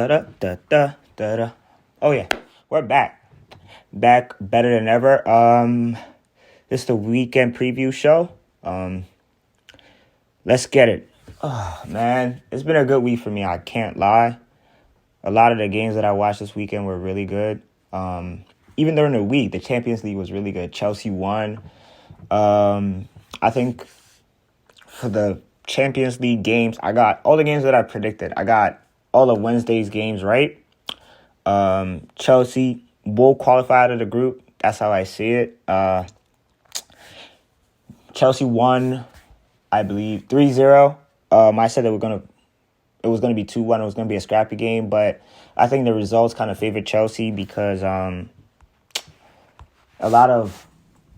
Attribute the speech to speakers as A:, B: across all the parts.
A: Da da da da da. Oh yeah, we're back. Back better than ever. This is the weekend preview show. Let's get it. Oh man, it's been a good week for me. I can't lie. A lot of the games that I watched this weekend were really good. Even during the week, the Champions League was really good. Chelsea won. I think for the Champions League games, I got all the games that I predicted. I got all of Wednesday's games right. Chelsea will qualify out of the group. That's how I see it. Chelsea won, I believe, 3-0. I said it was gonna be 2-1. It was gonna be a scrappy game, but I think the results kind of favored Chelsea because a lot of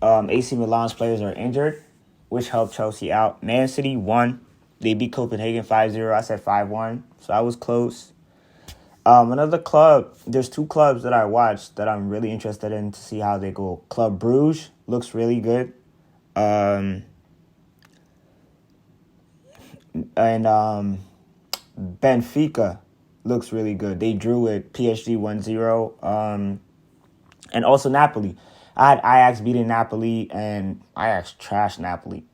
A: AC Milan's players are injured, which helped Chelsea out. Man City won. They beat Copenhagen 5-0. I said 5-1, so I was close. Another club, there's two clubs that I watched that I'm really interested in to see how they go. Club Brugge looks really good. And Benfica looks really good. They drew with PSG 1-0. And also Napoli. I had Ajax beating Napoli, and Ajax trashed Napoli.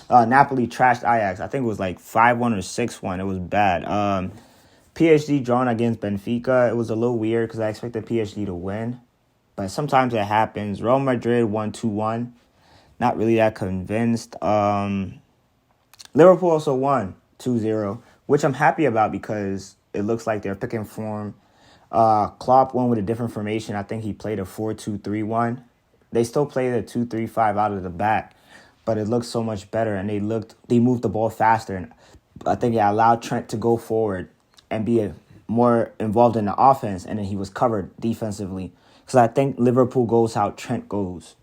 A: Napoli trashed Ajax. I think it was like 5-1 or 6-1. It was bad. PSG drawn against Benfica. It was a little weird because I expected PSG to win. But sometimes it happens. Real Madrid won 2-1. Not really that convinced. Liverpool also won 2-0, which I'm happy about because it looks like they're picking form. Klopp won with a different formation. I think he played a 4-2-3-1. They still played a 2-3-5 out of the back, but it looks so much better, and they moved the ball faster, and I think it allowed Trent to go forward and be more involved in the offense, and then he was covered defensively. Because I think Liverpool goes how Trent goes.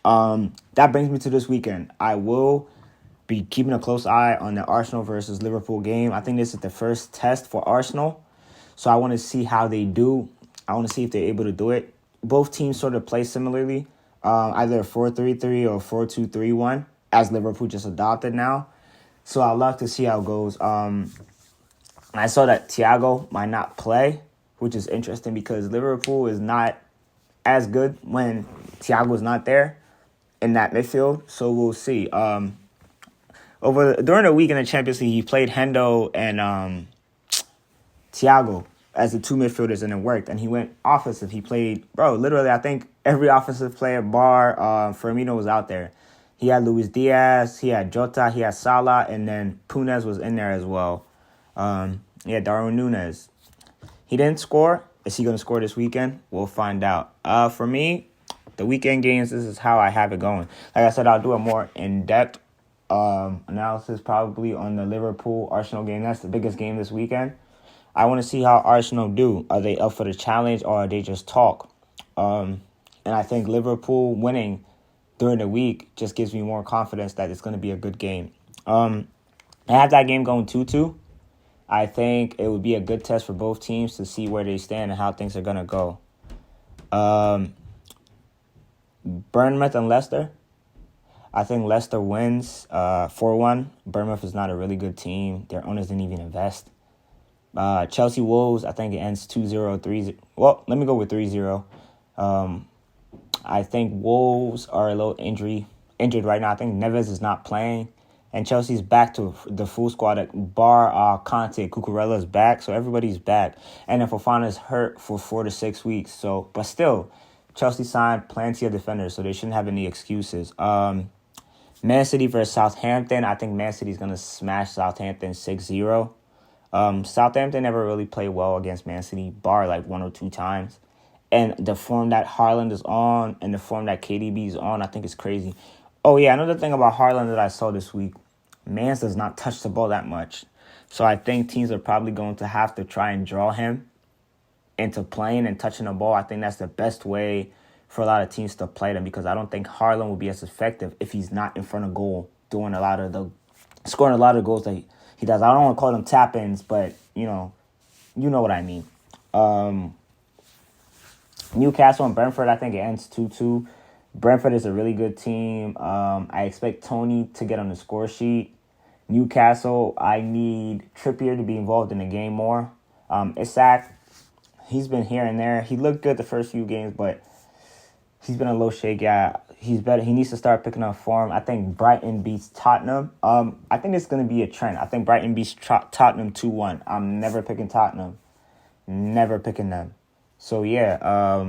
A: That brings me to this weekend. I will be keeping a close eye on the Arsenal versus Liverpool game. I think this is the first test for Arsenal, so I want to see how they do. I want to see if they're able to do it. Both teams sort of play similarly, either 4-3-3 or 4-2-3-1, as Liverpool just adopted now. So I'd love to see how it goes. I saw that Thiago might not play, which is interesting because Liverpool is not as good when Thiago's not there in that midfield. So we'll see. During the week in the Champions League, he played Hendo and Thiago as the two midfielders, and it worked. And he went offensive. He played, literally, I think every offensive player bar Firmino was out there. He had Luis Diaz, he had Jota, he had Salah, and then Punez was in there as well. Darwin Núñez. He didn't score. Is he going to score this weekend? We'll find out. For me, the weekend games, this is how I have it going. Like I said, I'll do a more in-depth analysis probably on the Liverpool-Arsenal game. That's the biggest game this weekend. I want to see how Arsenal do. Are they up for the challenge, or are they just talk? And I think Liverpool winning during the week just gives me more confidence that it's going to be a good game. I have that game going 2-2. I think it would be a good test for both teams to see where they stand and how things are going to go. Bournemouth and Leicester. I think Leicester wins 4-1. Bournemouth is not a really good team. Their owners didn't even invest. Chelsea Wolves, I think it ends 2-0, 3-0. Well, let me go with 3-0. I think Wolves are a little injured right now. I think Neves is not playing. And Chelsea's back to the full squad. Bar Conte, Cucurella's back, so everybody's back. And then Fofana's hurt for 4 to 6 weeks. So, but still, Chelsea signed plenty of defenders, so they shouldn't have any excuses. Man City versus Southampton. I think Man City's going to smash Southampton 6-0. Southampton never really played well against Man City, bar like 1 or 2 times. And the form that Haaland is on and the form that KDB is on, I think is crazy. Oh, yeah, another thing about Haaland that I saw this week, Mans does not touch the ball that much. So I think teams are probably going to have to try and draw him into playing and touching the ball. I think that's the best way for a lot of teams to play them, because I don't think Haaland will be as effective if he's not in front of goal scoring a lot of goals that he does. I don't want to call them tap-ins, but, you know what I mean. Newcastle and Brentford, I think it ends 2-2. Brentford is a really good team. I expect Tony to get on the score sheet. Newcastle, I need Trippier to be involved in the game more. Isak, he's been here and there. He looked good the first few games, but he's been a little shaky. He's better. He needs to start picking up form. I think Brighton beats Tottenham. I think it's going to be a trend. I think Brighton beats Tottenham 2-1. I'm never picking Tottenham. Never picking them. So, yeah,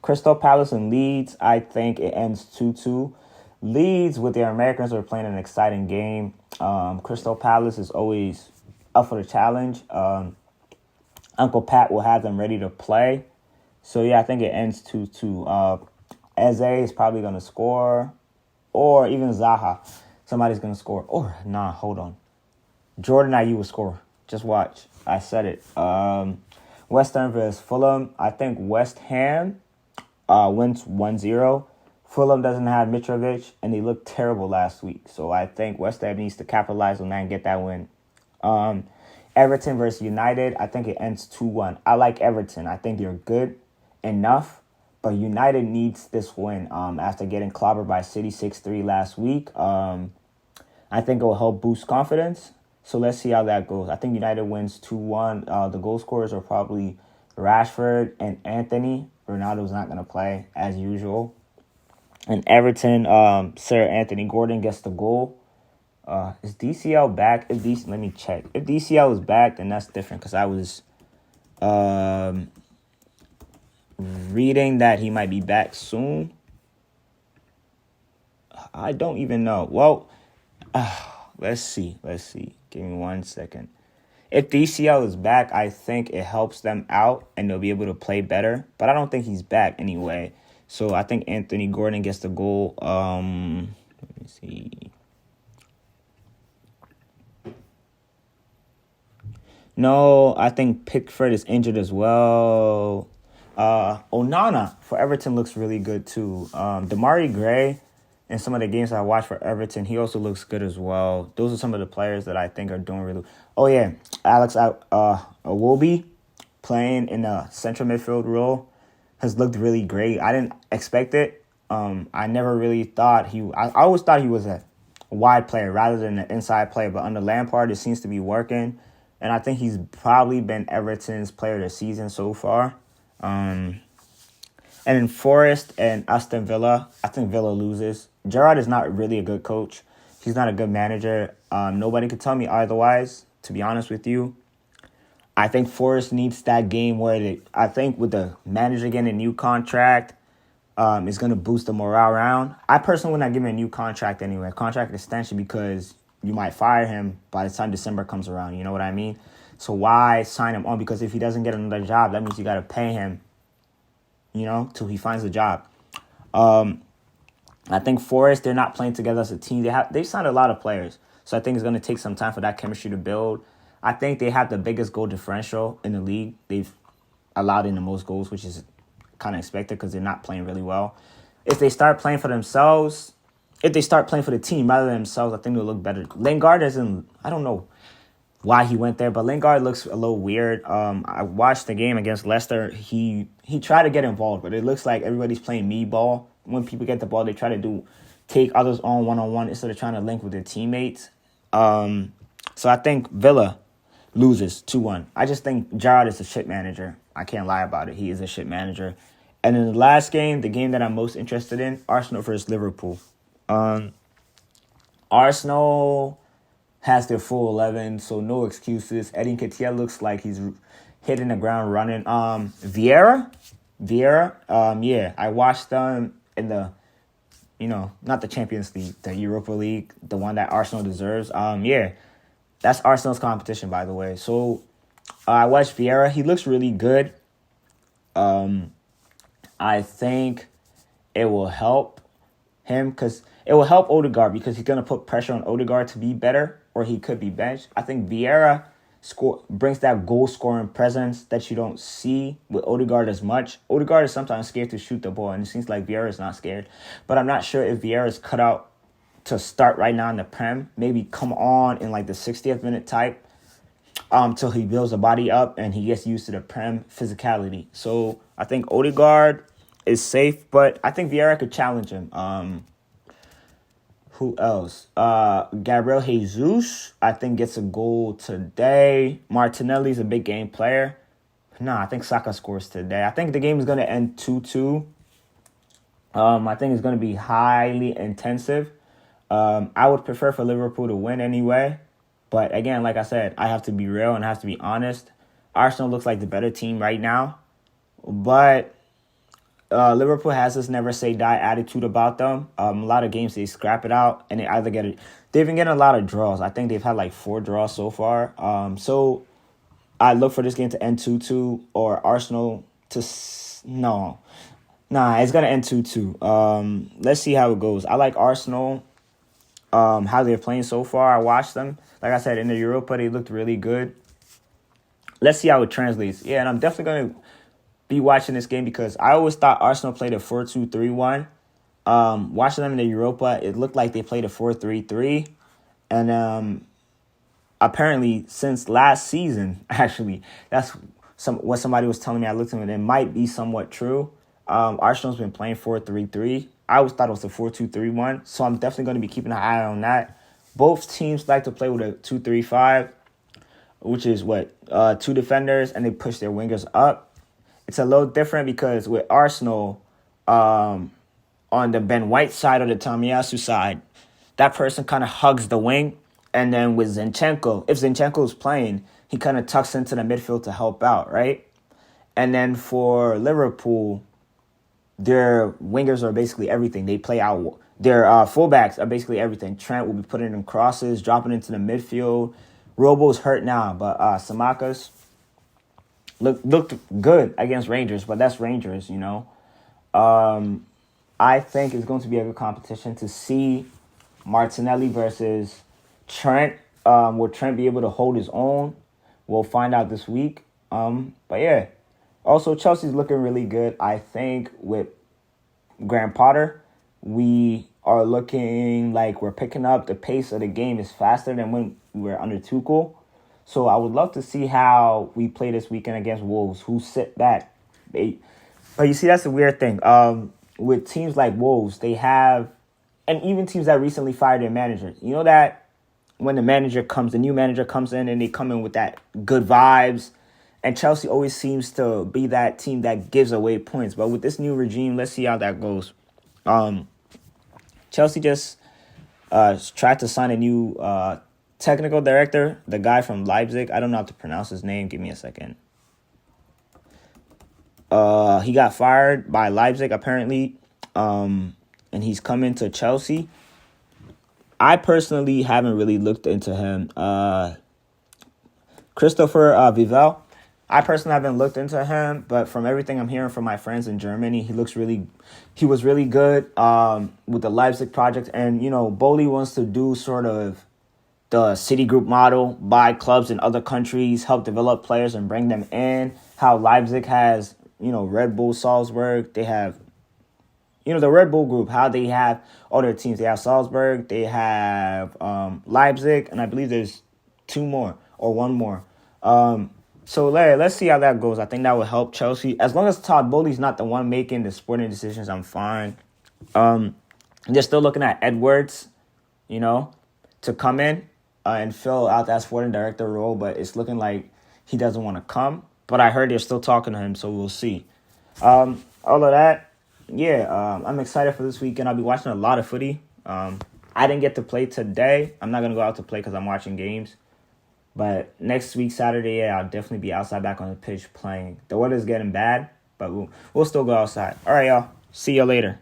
A: Crystal Palace and Leeds, I think it ends 2-2. Leeds, with their Americans, are playing an exciting game. Crystal Palace is always up for the challenge. Uncle Pat will have them ready to play. So, yeah, I think it ends 2-2. Eze is probably going to score, or even Zaha. Somebody's going to score. Or, nah, hold on. Jordan Ayew will score. Just watch. I said it. West Ham versus Fulham. I think West Ham wins 1-0. Fulham doesn't have Mitrovic, and they looked terrible last week. So I think West Ham needs to capitalize on that and get that win. Everton versus United. I think it ends 2-1. I like Everton. I think they're good enough, but United needs this win after getting clobbered by City 6-3 last week. I think it will help boost confidence. So let's see how that goes. I think United wins 2-1. The goal scorers are probably Rashford and Anthony. Ronaldo's not going to play as usual. And Everton, Sir Anthony Gordon gets the goal. Is DCL back? Let me check. If DCL is back, then that's different, because I was reading that he might be back soon. I don't even know. Well, let's see. Give me 1 second. If DCL is back, I think it helps them out and they'll be able to play better. But I don't think he's back anyway. So I think Anthony Gordon gets the goal. Let me see. No, I think Pickford is injured as well. Onana for Everton looks really good too. Damari Gray, in some of the games I watched for Everton, he also looks good as well. Those are some of the players that I think are doing really. Oh yeah, Alex Iwobi playing in a central midfield role has looked really great. I didn't expect it. I never really thought I always thought he was a wide player rather than an inside player. But under Lampard, it seems to be working, and I think he's probably been Everton's player of the season so far. And in Forest and Aston Villa, I think Villa loses. Gerrard is not really a good coach. He's not a good manager. Nobody could tell me otherwise, to be honest with you. I think Forest needs that game where I think with the manager getting a new contract, is going to boost the morale around. I personally would not give him a new contract anyway, contract extension, because you might fire him by the time December comes around. You know what I mean? So why sign him on? Because if he doesn't get another job, that means you got to pay him, till he finds a job. I think Forest, they're not playing together as a team. They've signed a lot of players. So I think it's going to take some time for that chemistry to build. I think they have the biggest goal differential in the league. They've allowed in the most goals, which is kind of expected because they're not playing really well. If they start playing for themselves, if they start playing for the team rather than themselves, I think they'll look better. Lingard I don't know why he went there, but Lingard looks a little weird. I watched the game against Leicester. He tried to get involved, but it looks like everybody's playing me ball. When people get the ball, they try to take others on one-on-one instead of trying to link with their teammates. So I think Villa loses 2-1. I just think Gerrard is a shit manager. I can't lie about it. He is a shit manager. And in the last game, the game that I'm most interested in, Arsenal versus Liverpool. Arsenal has their full 11, so no excuses. Eddie Nketiah looks like he's hitting the ground running. Vieira, yeah, I watched them in the, not the Champions League, the Europa League, the one that Arsenal deserves. Yeah, that's Arsenal's competition, by the way. So I watched Vieira. He looks really good. I think it will help him because it will help Odegaard because he's going to put pressure on Odegaard to be better, or he could be benched. I think Vieira brings that goal-scoring presence that you don't see with Odegaard as much. Odegaard is sometimes scared to shoot the ball, and it seems like Vieira is not scared. But I'm not sure if Vieira is cut out to start right now in the Prem. Maybe come on in like the 60th minute type till he builds the body up and he gets used to the Prem physicality. So I think Odegaard is safe, but I think Vieira could challenge him. Who else? Gabriel Jesus, I think, gets a goal today. Martinelli's a big game player. No, I think Saka scores today. I think the game is going to end 2-2. I think it's going to be highly intensive. I would prefer for Liverpool to win anyway. But again, like I said, I have to be real and I have to be honest. Arsenal looks like the better team right now. But Liverpool has this never say die attitude about them. A lot of games they scrap it out and they either get it. They've been getting a lot of draws. I think they've had like 4 draws so far. So I look for this game to end 2-2 or Arsenal to no. Nah, it's going to end 2-2. Let's see how it goes. I like Arsenal, how they're playing so far. I watched them. Like I said, in the Europa, they looked really good. Let's see how it translates. Yeah, and I'm definitely going to be watching this game because I always thought Arsenal played a 4-2-3-1. Watching them in the Europa, it looked like they played a 4-3-3. And apparently, since last season, actually, that's what somebody was telling me. I looked at it, and it might be somewhat true. Arsenal's been playing 4-3-3. I always thought it was a 4-2-3-1, so I'm definitely going to be keeping an eye on that. Both teams like to play with a 2-3-5, which is 2 defenders, and they push their wingers up. It's a little different because with Arsenal, on the Ben White side or the Tomiyasu side, that person kind of hugs the wing. And then with Zinchenko, if Zinchenko is playing, he kind of tucks into the midfield to help out, right? And then for Liverpool, their wingers are basically everything. They play out. Their fullbacks are basically everything. Trent will be putting in crosses, dropping into the midfield. Robo's hurt now, but Samakas looked good against Rangers, but that's Rangers, you know. I think it's going to be a good competition to see Martinelli versus Trent. Will Trent be able to hold his own? We'll find out this week. But yeah. Also, Chelsea's looking really good. I think with Graham Potter, we are looking like we're picking up. The pace of the game is faster than when we were under Tuchel. So I would love to see how we play this weekend against Wolves, who sit back. But you see, that's the weird thing. With teams like Wolves, they have, and even teams that recently fired their manager. You know that when the new manager comes in and they come in with that good vibes. And Chelsea always seems to be that team that gives away points. But with this new regime, let's see how that goes. Chelsea just tried to sign a new technical director, the guy from Leipzig. I don't know how to pronounce his name. Give me a second. He got fired by Leipzig, apparently, and he's coming to Chelsea. I personally haven't really looked into him. Christopher Vivel. I personally haven't looked into him, but from everything I'm hearing from my friends in Germany, he was really good with the Leipzig project. And, you know, Boli wants to do sort of the Citigroup model, buy clubs in other countries, help develop players and bring them in. How Leipzig has, you know, Red Bull Salzburg. They have, you know, the Red Bull group, how they have all their teams. They have Salzburg, they have Leipzig, and I believe there's 2 more or 1 more. So let's see how that goes. I think that will help Chelsea. As long as Todd Bowley's not the one making the sporting decisions, I'm fine. They're still looking at Edwards, you know, to come in and fill out that sporting director role, but it's looking like he doesn't want to come. But I heard they're still talking to him, so we'll see. All of that, yeah, I'm excited for this weekend. I'll be watching a lot of footy. I didn't get to play today. I'm not going to go out to play because I'm watching games. But next week, Saturday, yeah, I'll definitely be outside back on the pitch playing. The weather's getting bad, but we'll still go outside. All right, y'all. See you later.